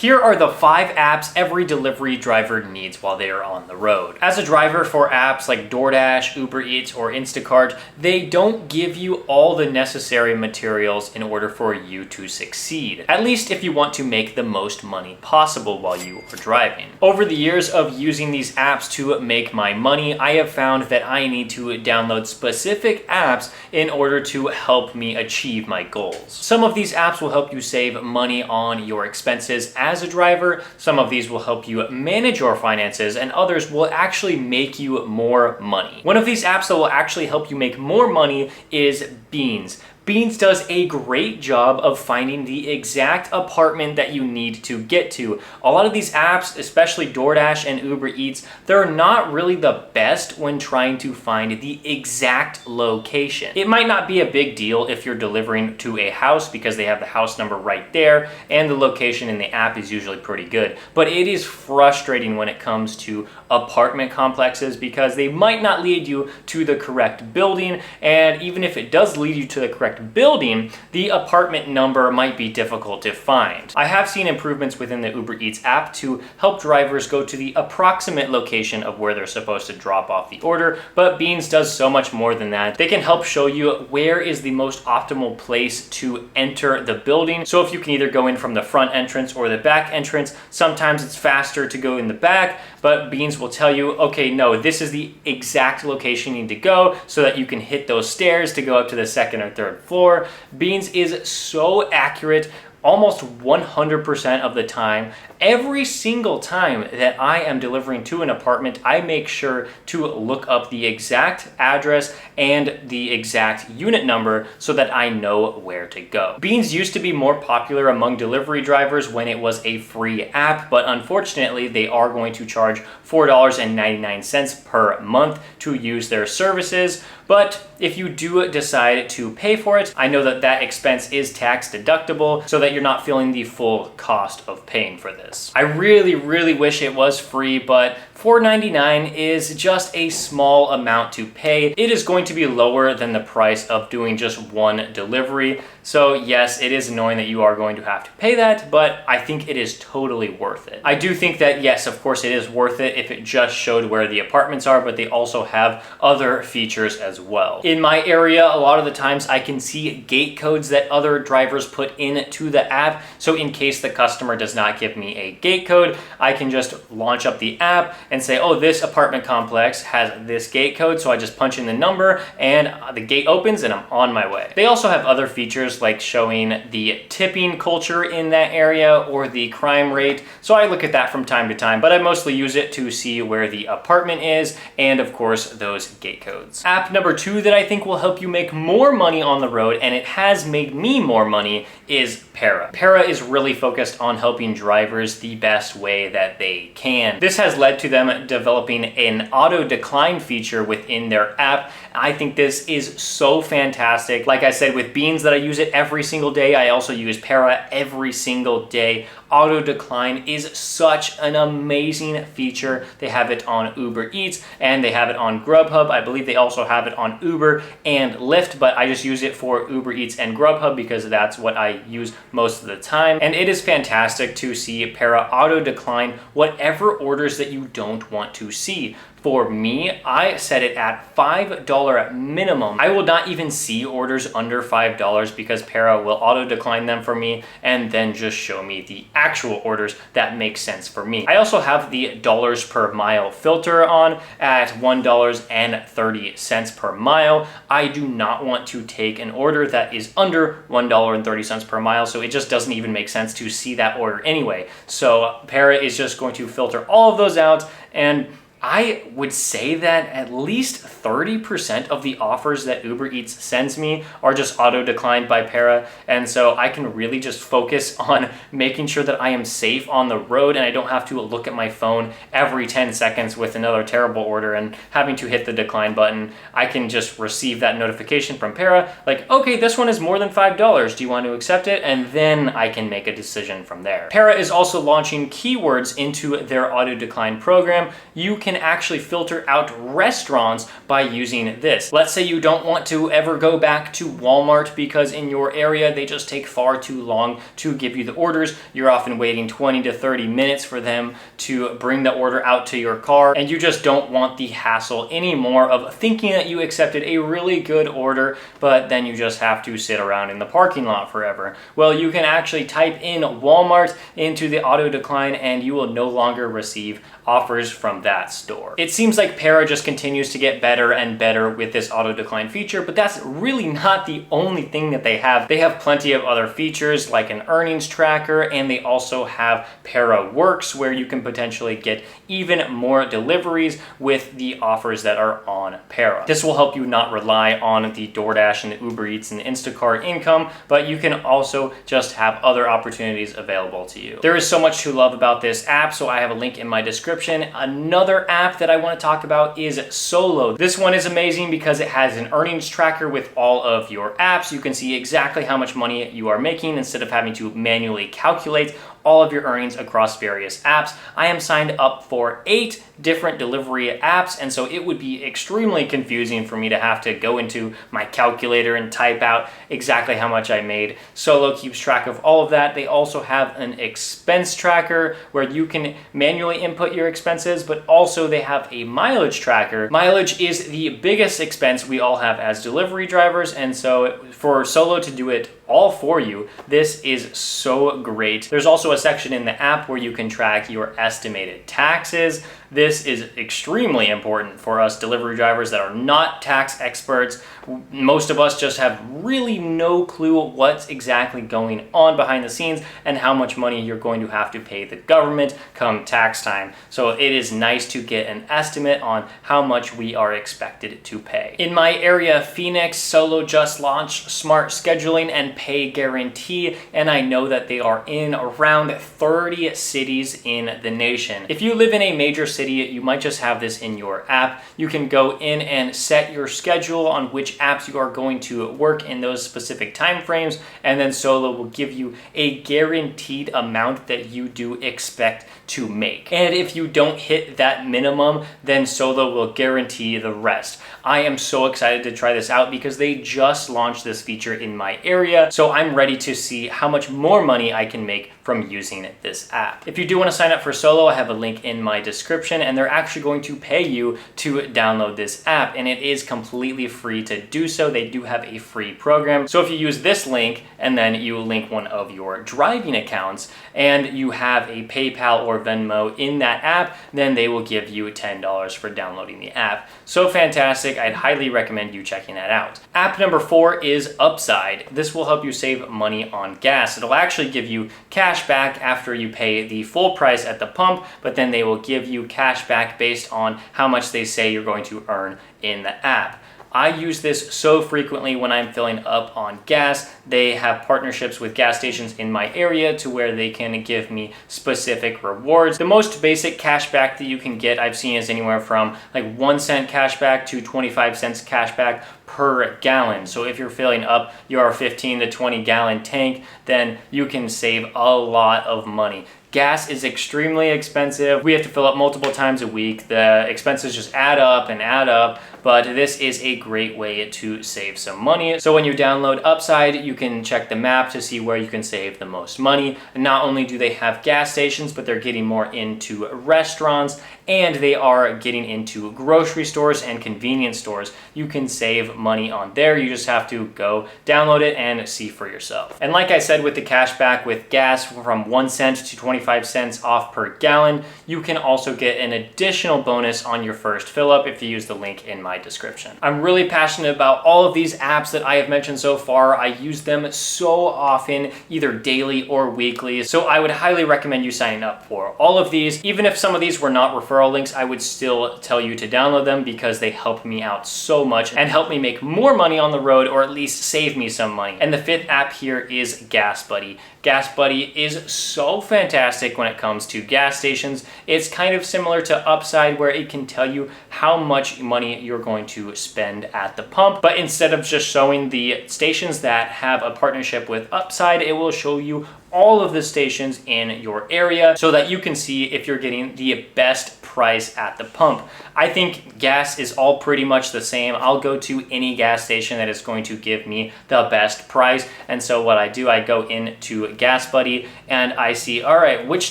Here are the 5 apps every delivery driver needs while they are on the road. As a driver for apps like DoorDash, Uber Eats, or Instacart, they don't give you all the necessary materials in order for you to succeed, at least if you want to make the most money possible while you are driving. Over the years of using these apps to make my money, I have found that I need to download specific apps in order to help me achieve my goals. Some of these apps will help you save money on your expenses as a driver, some of these will help you manage your finances, and others will actually make you more money. One of these apps that will actually help you make more money is Beans. Beans does a great job of finding the exact apartment that you need to get to. A lot of these apps, especially DoorDash and Uber Eats, they're not really the best when trying to find the exact location. It might not be a big deal if you're delivering to a house because they have the house number right there and the location in the app is usually pretty good. But it is frustrating when it comes to apartment complexes because they might not lead you to the correct building, and even if it does lead you to the correct building, the apartment number might be difficult to find. I have seen improvements within the Uber Eats app to help drivers go to the approximate location of where they're supposed to drop off the order, but Beans does so much more than that. They can help show you where is the most optimal place to enter the building. So if you can either go in from the front entrance or the back entrance, sometimes it's faster to go in the back, but Beans will tell you, okay, no, this is the exact location you need to go so that you can hit those stairs to go up to the second or third floor. Beans is so accurate almost 100% of the time. Every single time that I am delivering to an apartment, I make sure to look up the exact address and the exact unit number so that I know where to go. Beans used to be more popular among delivery drivers when it was a free app, but unfortunately they are going to charge $4.99 per month to use their services. But if you do decide to pay for it, I know that that expense is tax deductible so that you're not feeling the full cost of paying for this. I really wish it was free, but $4.99 is just a small amount to pay. It is going to be lower than the price of doing just one delivery. So yes, it is annoying that you are going to have to pay that, but I think it is totally worth it. I do think that yes, of course it is worth it if it just showed where the apartments are, but they also have other features as well. In my area, a lot of the times I can see gate codes that other drivers put into the app. So in case the customer does not give me a gate code, I can just launch up the app and say, oh, this apartment complex has this gate code. So I just punch in the number and the gate opens and I'm on my way. They also have other features like showing the tipping culture in that area or the crime rate. So I look at that from time to time, but I mostly use it to see where the apartment is and of course those gate codes. App number 2 that I think will help you make more money on the road, and it has made me more money, is Para. Para is really focused on helping drivers the best way that they can. This has led to them developing an auto decline feature within their app. I think this is so fantastic. Like I said, with Beans that I use it every single day, I also use Para every single day. Auto decline is such an amazing feature. They have it on Uber Eats and they have it on Grubhub. I believe they also have it on Uber and Lyft, but I just use it for Uber Eats and Grubhub because that's what I use most of the time. And it is fantastic to see Para auto decline whatever orders that you don't want to see. For me, I set it at $5 minimum. I will not even see orders under $5 because Para will auto decline them for me and then just show me the actual orders that make sense for me. I also have the dollars per mile filter on at $1.30 per mile. I do not want to take an order that is under $1.30 per mile, so it just doesn't even make sense to see that order anyway. So Para is just going to filter all of those out, and I would say that at least 30% of the offers that Uber Eats sends me are just auto declined by Para. And so I can really just focus on making sure that I am safe on the road and I don't have to look at my phone every 10 seconds with another terrible order and having to hit the decline button. I can just receive that notification from Para, like, okay, this one is more than $5. Do you want to accept it? And then I can make a decision from there. Para is also launching keywords into their auto decline program. You can can actually filter out restaurants by using this. Let's say you don't want to ever go back to Walmart because in your area they just take far too long to give you the orders. You're often waiting 20 to 30 minutes for them to bring the order out to your car, and you just don't want the hassle anymore of thinking that you accepted a really good order, but then you just have to sit around in the parking lot forever. Well, you can actually type in Walmart into the auto decline and you will no longer receive offers from that store. It seems like Para just continues to get better and better with this auto decline feature, but that's really not the only thing that they have. They have plenty of other features like an earnings tracker, and they also have Para Works where you can potentially get even more deliveries with the offers that are on Para. This will help you not rely on the DoorDash and the Uber Eats and the Instacart income, but you can also just have other opportunities available to you. There is so much to love about this app, so I have a link in my description. Another app that I want to talk about is Solo. This one is amazing because it has an earnings tracker with all of your apps. You can see exactly how much money you are making instead of having to manually calculate all of your earnings across various apps. I am signed up for 8 different delivery apps, and so it would be extremely confusing for me to have to go into my calculator and type out exactly how much I made. Solo keeps track of all of that. They also have an expense tracker where you can manually input your expenses, but also they have a mileage tracker. Mileage is the biggest expense we all have as delivery drivers, and so for Solo to do it all for you, this is so great. There's also a section in the app where you can track your estimated taxes. This is extremely important for us delivery drivers that are not tax experts. Most of us just have really no clue what's exactly going on behind the scenes and how much money you're going to have to pay the government come tax time. So it is nice to get an estimate on how much we are expected to pay. In my area, Phoenix, Solo just launched Smart Scheduling and Pay Guarantee, and I know that they are in around 30 cities in the nation. If you live in a major city, you might just have this in your app. You can go in and set your schedule on which apps you are going to work in those specific time frames, and then Solo will give you a guaranteed amount that you do expect to make. And if you don't hit that minimum, then Solo will guarantee the rest. I am so excited to try this out because they just launched this feature in my area, so I'm ready to see how much more money I can make from using this app. If you do want to sign up for Solo, I have a link in my description, and they're actually going to pay you to download this app, and it is completely free to do so. They do have a free program. So if you use this link and then you link one of your driving accounts and you have a PayPal or Venmo in that app, then they will give you $10 for downloading the app. So fantastic. I'd highly recommend you checking that out. App number 4 is Upside. This will help you save money on gas. It'll actually give you cash back after you pay the full price at the pump, but then they will give you cash back based on how much they say you're going to earn in the app. I use this so frequently when I'm filling up on gas. They have partnerships with gas stations in my area to where they can give me specific rewards. The most basic cash back that you can get I've seen is anywhere from like 1 cent cash back to 25 cents cash back per gallon. So if you're filling up your 15 to 20 gallon tank, then you can save a lot of money. Gas is extremely expensive. We have to fill up multiple times a week. The expenses just add up and add up, but this is a great way to save some money. So when you download Upside, you can check the map to see where you can save the most money. And not only do they have gas stations, but they're getting more into restaurants, and they are getting into grocery stores and convenience stores. You can save money on there. You just have to go download it and see for yourself. And like I said, with the cash back with gas from 1 cent to 25 cents off per gallon, you can also get an additional bonus on your first fill up if you use the link in my description. I'm really passionate about all of these apps that I have mentioned so far. I use them so often, either daily or weekly. So I would highly recommend you signing up for all of these. Even if some of these were not referral links, I would still tell you to download them because they help me out so much and help me make more money on the road, or at least save me some money. And the 5th app here is Gas Buddy. Gas Buddy is so fantastic when it comes to gas stations. It's kind of similar to Upside, where it can tell you how much money you're going to spend at the pump, but instead of just showing the stations that have a partnership with Upside, it will show you all of the stations in your area so that you can see if you're getting the best price at the pump. I think gas is all pretty much the same. I'll go to any gas station that is going to give me the best price. And so what I do, I go into Gas Buddy and I see, all right, which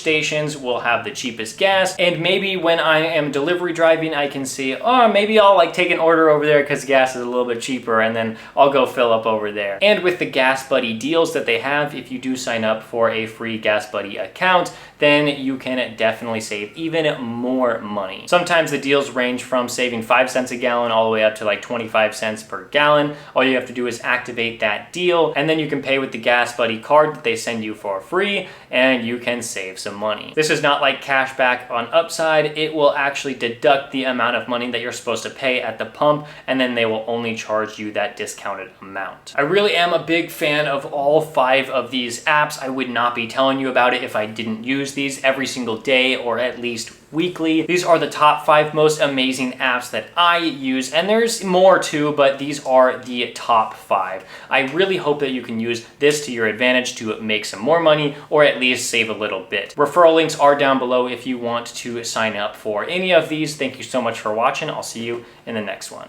stations will have the cheapest gas. And maybe when I am delivery driving, I can see, oh, maybe I'll like take an order over there because gas is a little bit cheaper, and then I'll go fill up over there. And with the Gas Buddy deals that they have, if you do sign up for a free Gas Buddy account, then you can definitely save even more money. Sometimes the deals range from saving 5 cents a gallon all the way up to like 25 cents per gallon. All you have to do is activate that deal, and then you can pay with the Gas Buddy card that they send you for free, and you can save some money. This is not like cash back on Upside. It will actually deduct the amount of money that you're supposed to pay at the pump, and then they will only charge you that discounted amount. I really am a big fan of all 5 of these apps. I would not be telling you about it if I didn't use these every single day or at least weekly. These are the top 5 most amazing apps that I use, and there's more too, but these are the top 5. I really hope that you can use this to your advantage to make some more money or at least save a little bit. Referral links are down below if you want to sign up for any of these. Thank you so much for watching. I'll see you in the next one.